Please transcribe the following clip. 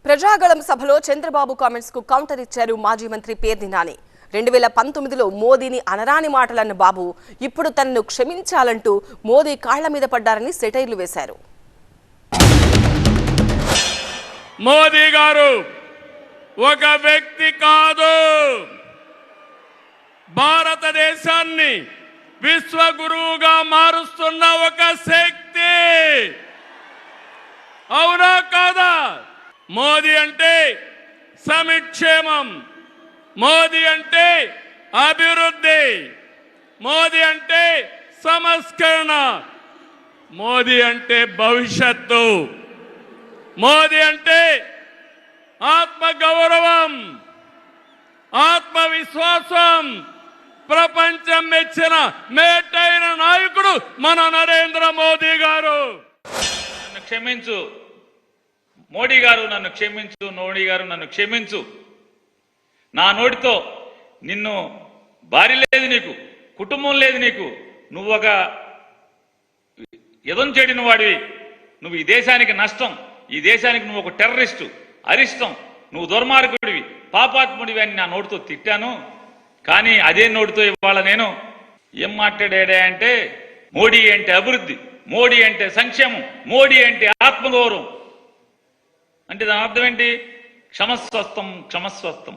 ప్రజాగళం సభలో చంద్రబాబు కామెంట్స్ కు కౌంటర్ ఇచ్చారు మాజీ మంత్రి పేర్ని నాని. 2019లో మోదీని అనరాని మాటలన్న బాబు ఇప్పుడు తనను క్షమించాలంటూ మోదీ కాళ్ల మీద పడ్డారని సెటైర్లు వేశారు. మోదీ గారు ఒక వ్యక్తి కాదు, భారతదేశాన్ని విశ్వగురువుగా మారుస్తున్న ఒక శక్తి. అవునా కాదా? మోదీ అంటే సమిక్షేమం, మోదీ అంటే అభివృద్ధి, మోదీ అంటే సంస్కరణ, మోదీ అంటే భవిష్యత్తు, మోదీ అంటే ఆత్మగౌరవం, ఆత్మవిశ్వాసం. ప్రపంచం మెచ్చిన మేటైన నాయకుడు మన నరేంద్ర మోదీ గారు. నన్ను క్షమించు మోడీ గారు, నన్ను క్షమించు మోడీ గారు, నన్ను క్షమించు. నా నోటితో నిన్ను భార్య లేదు, నీకు కుటుంబం లేదు, నీకు నువ్వు ఒక ఎదం చెడిన వాడివి, నువ్వు ఈ దేశానికి నష్టం, ఈ దేశానికి నువ్వు ఒక టెర్రరిస్టు, అరిష్టం, నువ్వు దుర్మార్గుడివి, పాపాత్ముడివి అని నా నోటితో తిట్టాను. కానీ అదే నోటితో ఇవాళ నేను ఏం మాట్లాడా అంటే మోడీ అంటే అభివృద్ధి, మోడీ అంటే సంక్షేమం, మోడీ అంటే ఆత్మగౌరవం. అంటే దాని అర్థం ఏంటి? క్షమస్వస్థం, క్షమస్వస్థం.